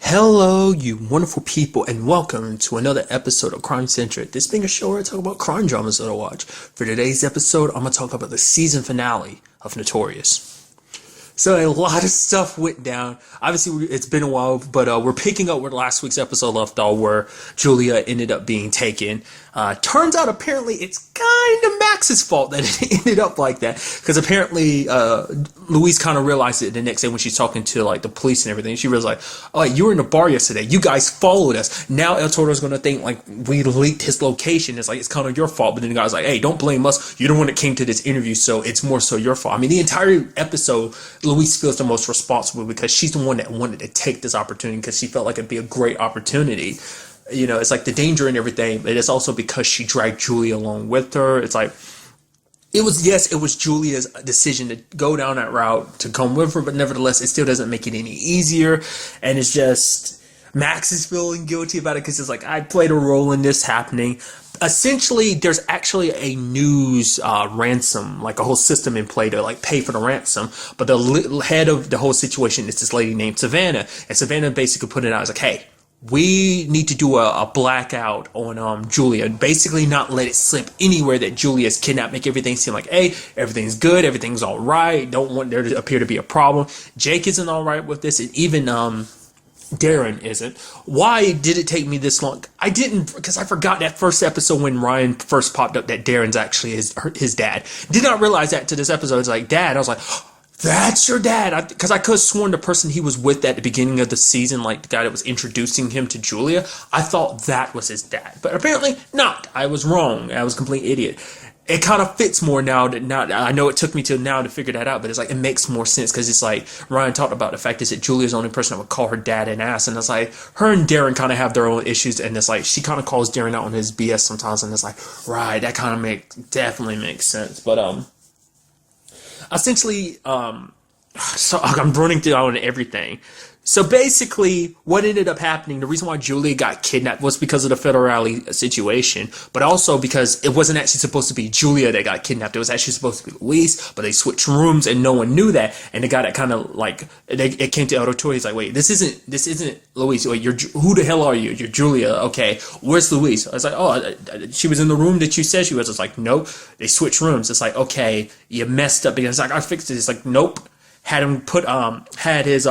Hello, you wonderful people, and welcome to another episode of Crime Centric. This being a show where I talk about crime dramas that I watch. For today's episode, I'm going to talk about the season finale of Notorious. So a lot of stuff went down. Obviously, it's been a while, but we're picking up where last week's episode left off, where Julia ended up being taken. Turns out, apparently, it's kind of Max's fault that it ended up like that, because apparently Louise kind of realized it the next day when she's talking to like the police and everything. She was like, "Oh, you were in the bar yesterday. You guys followed us. Now El Toro's going to think like we leaked his location. It's like it's kind of your fault." But then the guy's like, "Hey, don't blame us. You're the one that came to this interview, so it's more so your fault." I mean, the entire episode, Louise feels the most responsible because she's the one that wanted to take this opportunity because she felt like it'd be a great opportunity. You know, it's like the danger and everything, but it's also because she dragged Julia along with her. It's like, it was Julia's decision to go down that route to come with her, but nevertheless, it still doesn't make it any easier. And it's just, Max is feeling guilty about it because it's like, I played a role in this happening. Essentially, there's actually a news ransom, like a whole system in play to like pay for the ransom. But the head of the whole situation is this lady named Savannah. And Savannah basically put it out as like, hey, we need to do a blackout on Julia. Basically not let it slip anywhere that Julia's kidnapped. Make everything seem like, hey, everything's good, everything's all right. Don't want there to appear to be a problem. Jake isn't all right with this, and even Darren isn't. Why did it take me this long? I didn't, because I forgot that first episode when Ryan first popped up that Darren's actually his dad. Did not realize that to this episode. It's like, Dad. I was like, that's your dad. Because I could have sworn the person he was with at the beginning of the season, like the guy that was introducing him to Julia, I thought that was his dad. But apparently not. I was wrong. I was a complete idiot. It kind of fits more now. I know it took me till now to figure that out, but it's like it makes more sense because it's like Ryan talked about the fact is that Julia's the only person that would call her dad an ass, and it's like her and Darren kind of have their own issues, and it's like she kind of calls Darren out on his BS sometimes, and it's like, right, that kind of definitely makes sense. But essentially, so I'm running down everything. So basically, what ended up happening, the reason why Julia got kidnapped was because of the Federale situation, but also because it wasn't actually supposed to be Julia that got kidnapped. It was actually supposed to be Luis, but they switched rooms and no one knew that. And the guy that kind of like, it came to El Toro, he's like, wait, this isn't Luis. Wait, who the hell are you? You're Julia. Okay, where's Luis? I was like, oh, she was in the room that you said she was. It's like, nope, they switched rooms. It's like, okay, you messed up. Because it's like, I fixed it. It's like, nope. Had him had his,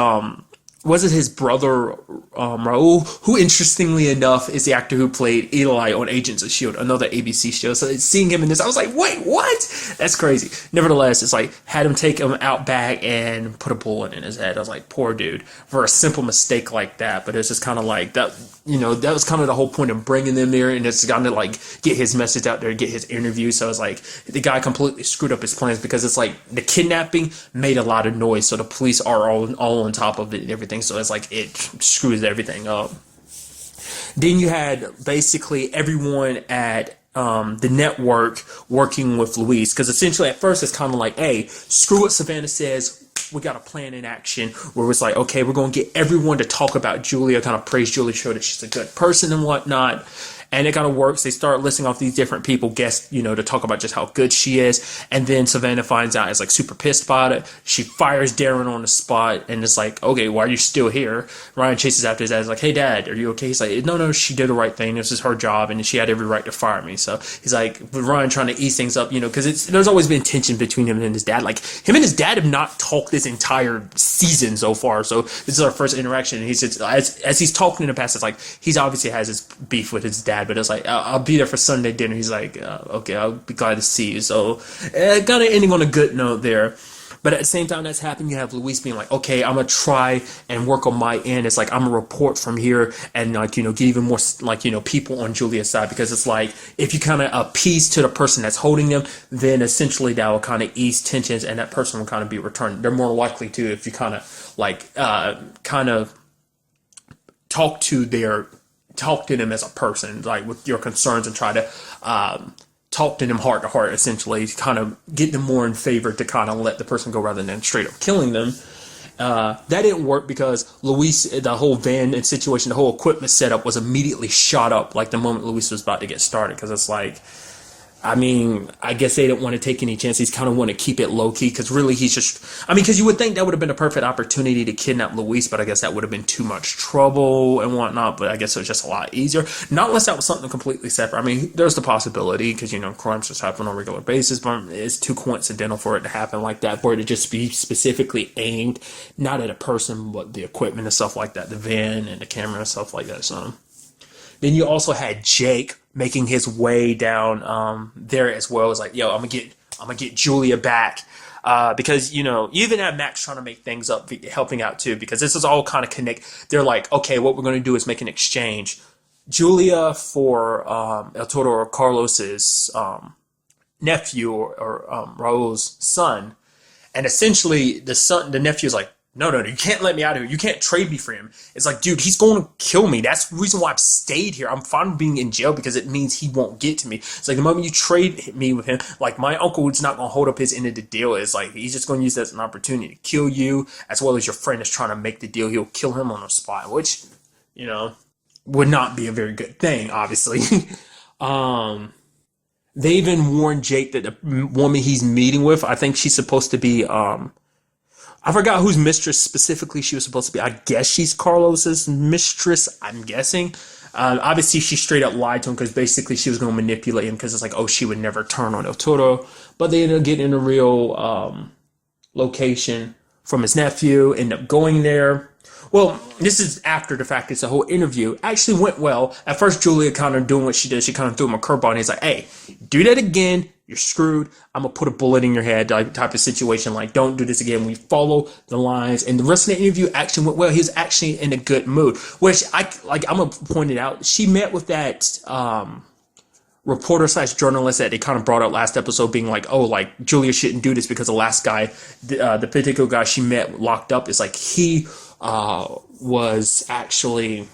was it his brother, Raul, who interestingly enough is the actor who played Eli on Agents of S.H.I.E.L.D., another ABC show. So seeing him in this, I was like, wait, what? That's crazy. Nevertheless, it's like, had him take him out back and put a bullet in his head. I was like, poor dude, for a simple mistake like that. But it's just kind of like, that, you know, that was kind of the whole point of bringing them there, and it's kind of like, get his message out there, get his interview. So it's like, the guy completely screwed up his plans because it's like, the kidnapping made a lot of noise, so the police are all on top of it and everything. So it's like it screws everything up. Then you had basically everyone at the network working with Luis, because essentially at first it's kind of like, hey, screw what Savannah says. We got a plan in action where it's like, okay, we're going to get everyone to talk about Julia, kind of praise Julia, show that she's a good person and whatnot. And it kind of works. They start listing off these different people, guests, you know, to talk about just how good she is. And then Savannah finds out, is like super pissed about it. She fires Darren on the spot, and it's like, okay, why are you still here? Ryan chases after his dad. He's like, hey, Dad, are you okay? He's like, no, she did the right thing. This is her job, and she had every right to fire me. So he's like, with Ryan trying to ease things up, you know, because there's always been tension between him and his dad. Like, him and his dad have not talked this entire season so far. So this is our first interaction. And he says, as he's talking in the past, it's like, he's obviously has his beef with his dad, but it's like, I'll be there for Sunday dinner. He's like, okay, I'll be glad to see you. So, kind of ending on a good note there. But at the same time that's happening, you have Luis being like, okay, I'm going to try and work on my end. It's like, I'm going to report from here and, like, you know, get even more, like, you know, people on Julia's side. Because it's like, if you kind of appease to the person that's holding them, then essentially that will kind of ease tensions and that person will kind of be returned. They're more likely to, if you kind of, like, kind of talk to them as a person, like with your concerns, and try to talk to them heart to heart, essentially, to kind of get them more in favor to kind of let the person go rather than straight up killing them. That didn't work because Luis, the whole van and situation, the whole equipment setup was immediately shot up like the moment Luis was about to get started, because it's like, I mean, I guess they didn't want to take any chances. Kind of want to keep it low key because really he's just. I mean, because you would think that would have been a perfect opportunity to kidnap Luis, but I guess that would have been too much trouble and whatnot. But I guess it was just a lot easier. Not unless that was something completely separate. I mean, there's the possibility because crimes just happen on a regular basis, but it's too coincidental for it to happen like that. For it to just be specifically aimed not at a person, but the equipment and stuff like that, the van and the camera and stuff like that. So. Then you also had Jake making his way down there as well. It's like, yo, I'm gonna get Julia back. Because, you even have Max trying to make things up, helping out too, because this is all kind of connect. They're like, okay, what we're going to do is make an exchange. Julia for El Toro or Carlos's nephew or Raul's son. And essentially the nephew's like, no, you can't let me out of here. You can't trade me for him. It's like, dude, he's going to kill me. That's the reason why I've stayed here. I'm fine with being in jail because it means he won't get to me. It's like the moment you trade me with him, like my uncle is not going to hold up his end of the deal. It's like he's just going to use that as an opportunity to kill you as well as your friend is trying to make the deal. He'll kill him on the spot, which, would not be a very good thing, obviously. They even warned Jake that the woman he's meeting with, I think she's supposed to be, I forgot whose mistress specifically she was supposed to be. I guess she's Carlos's mistress, I'm guessing. Obviously, she straight up lied to him because basically she was going to manipulate him because it's like, oh, she would never turn on El Toro. But they ended up getting a real location from his nephew, ended up going there. Well, this is after the fact. It's a whole interview. Actually went well. At first, Julia kind of doing what she did. She kind of threw him a curveball. And he's like, hey, do that again. You're screwed. I'm going to put a bullet in your head type of situation. Like, don't do this again. We follow the lines. And the rest of the interview actually went well. He was actually in a good mood. Which, I'm going to point it out. She met with that reporter / journalist that they kind of brought up last episode being like, oh, like, Julia shouldn't do this because the last guy, the particular guy she met locked up is like, he was actually,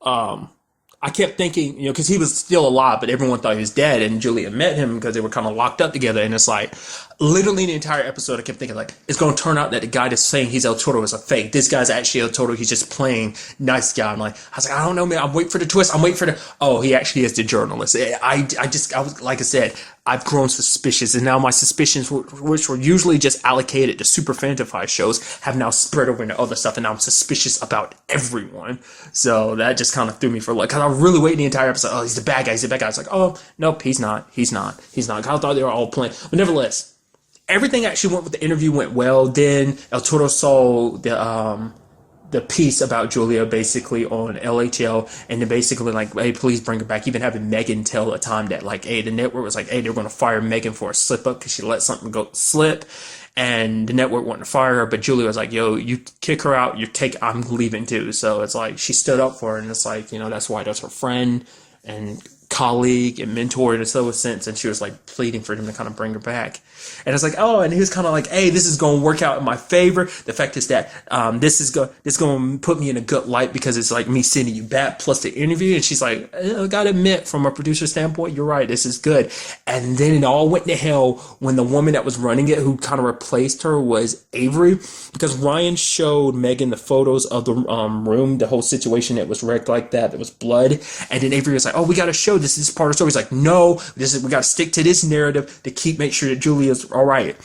I kept thinking, because he was still alive, but everyone thought he was dead, and Julia met him because they were kind of locked up together, and it's like, literally the entire episode, I kept thinking, like, it's going to turn out that the guy that's saying he's El Toro is a fake. This guy's actually El Toro. He's just playing nice guy. I'm like, I was like, I don't know, man. I'm waiting for the twist. I'm waiting for oh, he actually is the journalist. I was, like I said, I've grown suspicious, and now my suspicions, which were usually just allocated to Super-Fanta-Fi shows, have now spread over into other stuff, and now I'm suspicious about everyone. So that just kind of threw me for like, because I was really waiting the entire episode. Oh, he's the bad guy. He's the bad guy. It's like, oh, nope, he's not. I thought they were all playing, but nevertheless. Everything actually went with the interview went well. Then El Toro saw the piece about Julia basically on LHL, and then basically like, hey, please bring her back. Even having Megan tell a time that like, hey, the network was like, hey, they're going to fire Megan for a slip up because she let something go slip, and the network wanted to fire her, but Julia was like, yo, you kick her out, I'm leaving too. So it's like she stood up for her, and it's like, that's why that's her friend and colleague and mentor in a sense, and she was like pleading for him to kind of bring her back. And it's like, oh, and he was kind of like, hey, this is going to work out in my favor. The fact is that this is going to put me in a good light because it's like me sending you back plus the interview. And she's like, I gotta admit, from a producer standpoint, you're right, this is good. And then it all went to hell when the woman that was running it, who kind of replaced her, was Avery, because Ryan showed Megan the photos of the room, the whole situation that was wrecked like that, there was blood. And then Avery was like, oh, we got to show this is part of the story. He's like, no, we got to stick to this narrative to make sure that Julia's all right.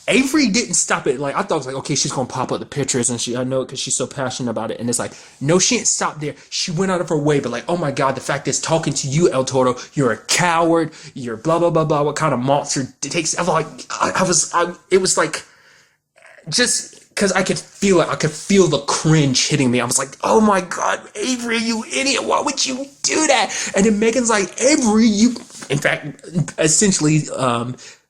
Avery didn't stop it. Like, I thought it was like, okay, she's gonna pop up the pictures, and I know it because she's so passionate about it. And it's like, no, she didn't stop there. She went out of her way, but like, oh my god, the fact is, talking to you, El Toro, you're a coward. You're blah blah blah blah. What kind of monster takes? I was like, it was like, just because I could feel it. I could feel the cringe hitting me. I was like, oh my god, Avery, you idiot! Why would you do that? And then Megan's like, Avery, you. In fact, essentially,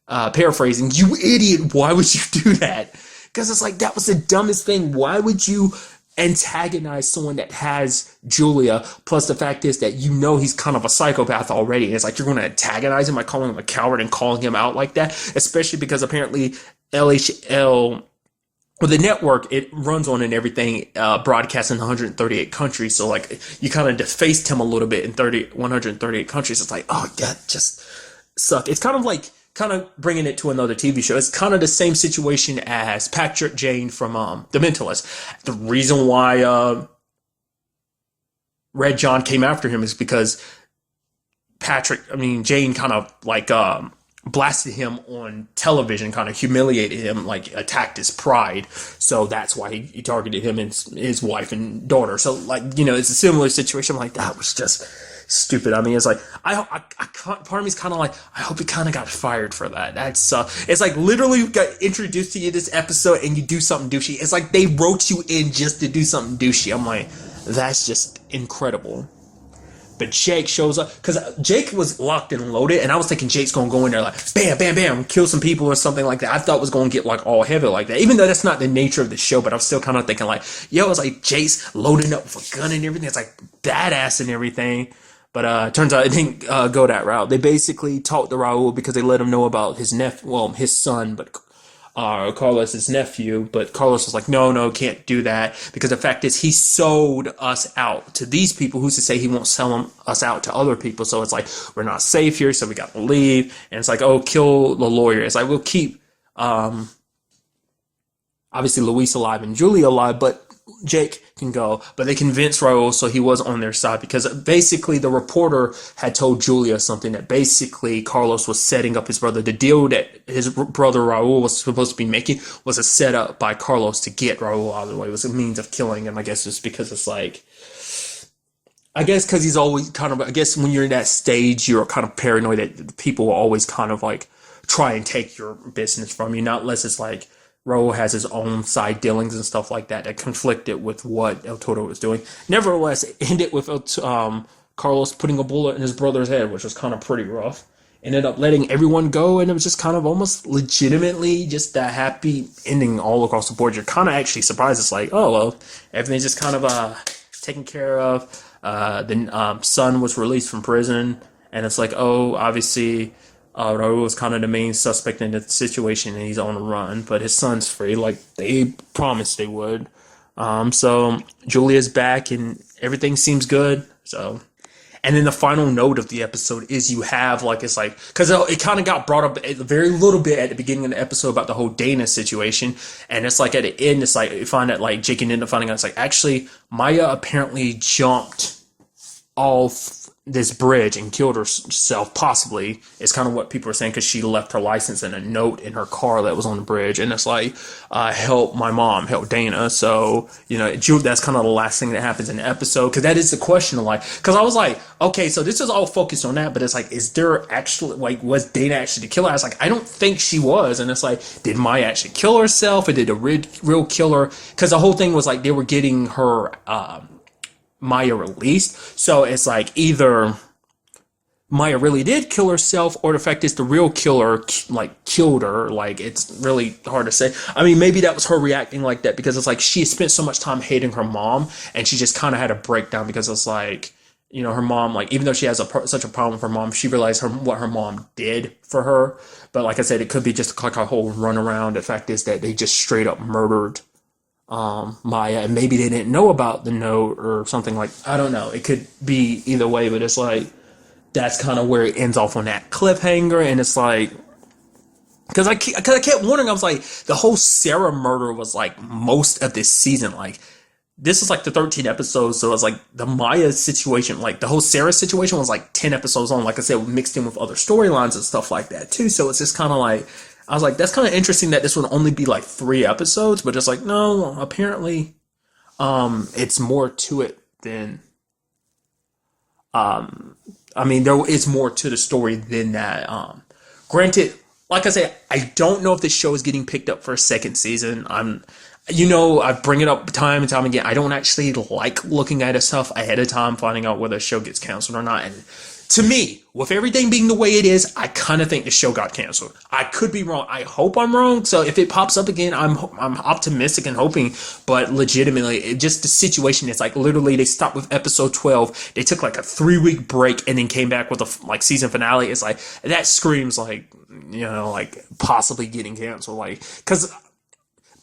paraphrasing, you idiot, why would you do that? Because it's like, that was the dumbest thing. Why would you antagonize someone that has Julia? Plus the fact is that he's kind of a psychopath already. And it's like, you're going to antagonize him by calling him a coward and calling him out like that, especially because apparently LHL, well, the network it runs on and everything, broadcasts in 138 countries. So like, you kind of defaced him a little bit in 138 countries. It's like, oh, that just sucked. It's kind of bringing it to another TV show. It's kind of the same situation as Patrick Jane from The Mentalist. The reason why Red John came after him is because Jane kind of like blasted him on television, kind of humiliated him, like attacked his pride. So that's why he targeted him and his wife and daughter. So like, it's a similar situation. I'm like, that was just stupid. I mean, it's like, I part of me's kind of like, I hope he kind of got fired for that. That's, it's like literally got introduced to you this episode and you do something douchey. It's like they wrote you in just to do something douchey. I'm like, that's just incredible. But Jake shows up, because Jake was locked and loaded, and I was thinking Jake's going to go in there like, bam, bam, bam, kill some people or something like that. I thought it was going to get like all heavy like that, even though that's not the nature of the show, but I'm still kind of thinking like, yo, it's like Jake's loading up with a gun and everything. It's like badass and everything. But turns out it didn't go that route. They basically talked to Raul because they let him know about his his son, but Carlos's nephew, but Carlos was like, no, can't do that, because the fact is he sold us out to these people. Who's to say he won't sell us out to other people? So it's like, we're not safe here, so we got to leave. And it's like, oh, kill the lawyer. It's like, we'll keep obviously Luis alive and Julia alive, but Jake can go. But they convinced Raul, so he was on their side, because basically the reporter had told Julia something, that basically Carlos was setting up his brother. The deal that his brother Raul was supposed to be making was a setup by Carlos to get Raul out of the way. It was a means of killing him, I guess, just because it's like, I guess because he's always kind of, I guess when you're in that stage, you're kind of paranoid that people will always kind of like try and take your business from you, not unless it's like Raul has his own side dealings and stuff like that conflicted with what El Toro was doing. Nevertheless, it ended with Carlos putting a bullet in his brother's head, which was kind of pretty rough. Ended up letting everyone go, and it was just kind of almost legitimately just a happy ending all across the board. You're kind of actually surprised. It's like, oh, well, everything's just kind of taken care of. The son was released from prison, and it's like, oh, obviously Raul was kind of the main suspect in the situation, and he's on the run, but his son's free, like they promised they would. So Julia's back, and everything seems good. So, and then the final note of the episode is you have like, it's like, because it kind of got brought up a very little bit at the beginning of the episode about the whole Dana situation, and it's like at the end, it's like you find that like Jake ended up finding out, it's like, actually Maya apparently jumped off this bridge and killed herself, possibly, is kind of what people are saying, because she left her license and a note in her car that was on the bridge, and it's like, help my mom, help Dana. So, that's kind of the last thing that happens in the episode, because that is the question of like, because I was like, okay, so this is all focused on that, but it's like, is there actually, like, was Dana actually the killer? I was like, I don't think she was, and it's like, did Maya actually kill herself, or did the real killer, because the whole thing was like, they were getting her, Maya released, so it's like either Maya really did kill herself, or the fact is the real killer like killed her. Like, it's really hard to say. I mean, maybe that was her reacting like that because it's like she spent so much time hating her mom, and she just kind of had a breakdown, because it's like, her mom, like, even though she has such a problem with her mom, she realized what her mom did for her. But like I said, it could be just like a whole runaround. The fact is that they just straight up murdered Maya, and maybe they didn't know about the note or something, like, I don't know. It could be either way, but it's like, that's kind of where it ends off on that cliffhanger, and it's like, because I kept wondering, I was like, the whole Sarah murder was like most of this season, like, this is like the 13 episodes, so it's like the Maya situation, like the whole Sarah situation was like 10 episodes on, like I said, mixed in with other storylines and stuff like that too, so it's just kind of like, I was like, that's kind of interesting that this would only be like 3 episodes, but it's like, no, apparently, it's more to it than, there is more to the story than that. Granted, like I said, I don't know if this show is getting picked up for a second season. I bring it up time and time again. I don't actually like looking at stuff ahead of time, finding out whether a show gets canceled or not. And to me, with everything being the way it is, I kind of think the show got canceled. I could be wrong. I hope I'm wrong. So if it pops up again, I'm optimistic and hoping. But legitimately, just the situation is like, literally, they stopped with episode 12. They took like a 3-week break and then came back with a like season finale. It's like, that screams like, like possibly getting canceled. Like, because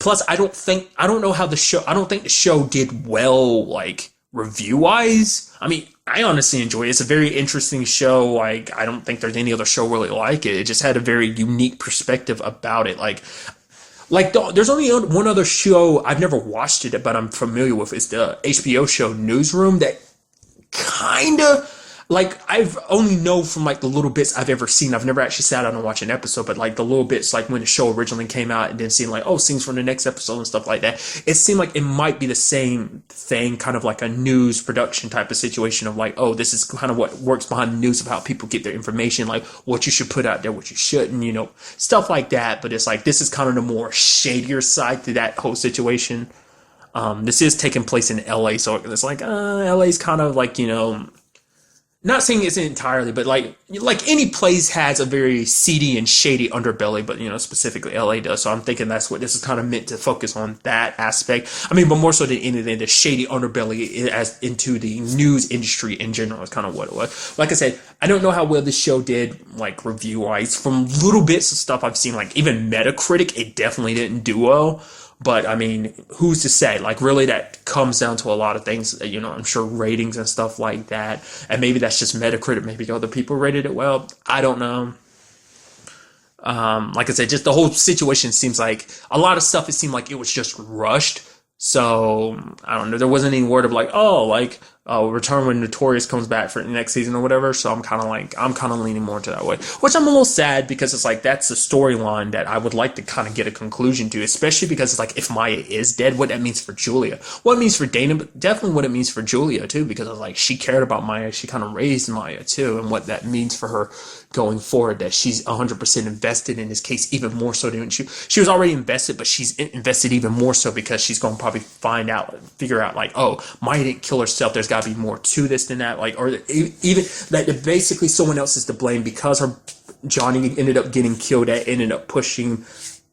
plus, I don't think the show did well, like, review-wise. I mean, I honestly enjoy it. It's a very interesting show. Like, I don't think there's any other show really like it. It just had a very unique perspective about it. Like there's only one other show, I've never watched it, but I'm familiar with. It's the HBO show Newsroom, that kind of, like I've only know from like the little bits I've ever seen. I've never actually sat down and watched an episode, but like the little bits, like when the show originally came out, and then seeing like, oh, scenes from the next episode and stuff like that. It seemed like it might be the same thing, kind of like a news production type of situation of like, oh, this is kind of what works behind the news of how people get their information, like what you should put out there, what you shouldn't, stuff like that. But it's like this is kind of the more shadier side to that whole situation. This is taking place in LA, so it's like LA's kind of like, not saying it's entirely, but like any place has a very seedy and shady underbelly, but specifically LA does. So I'm thinking that's what this is kind of meant to focus on, that aspect. I mean, but more so than anything, the shady underbelly as into the news industry in general is kind of what it was. Like I said, I don't know how well this show did, like review wise. From little bits of stuff I've seen, like even Metacritic, it definitely didn't do well. But I mean, who's to say? Like, really, that comes down to a lot of things. I'm sure ratings and stuff like that. And maybe that's just Metacritic. Maybe other people rated it well. I don't know. Like I said, just the whole situation seems like a lot of stuff. It seemed like it was just rushed. So I don't know. There wasn't any word of like, return when Notorious comes back for the next season or whatever. So I'm kind of leaning more to that way, which I'm a little sad because it's like that's the storyline that I would like to kind of get a conclusion to, especially because it's like if Maya is dead, what that means for Julia, what it means for Dana, but definitely what it means for Julia too, because it's like she cared about Maya, she kind of raised Maya too, and what that means for her going forward, that she's 100% invested in this case, even more so than she was already invested, but she's invested even more so because she's going to probably figure out like, oh, Maya didn't kill herself, there's got to be more to this than that, like, or even that basically someone else is to blame because Johnny ended up getting killed, that ended up pushing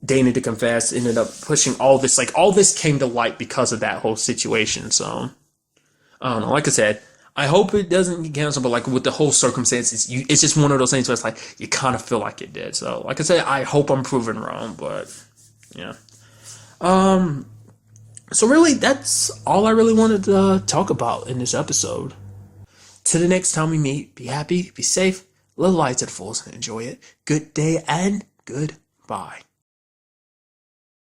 Dana to confess, ended up pushing all this, like all this came to light because of that whole situation. So I don't know, like I said, I hope it doesn't get canceled, but like with the whole circumstances, it's just one of those things where it's like you kind of feel like it did. So like I said, I hope I'm proven wrong, but yeah. So really, that's all I really wanted to talk about in this episode. Till the next time we meet, be happy, be safe, live life to the fullest, and enjoy it. Good day and goodbye.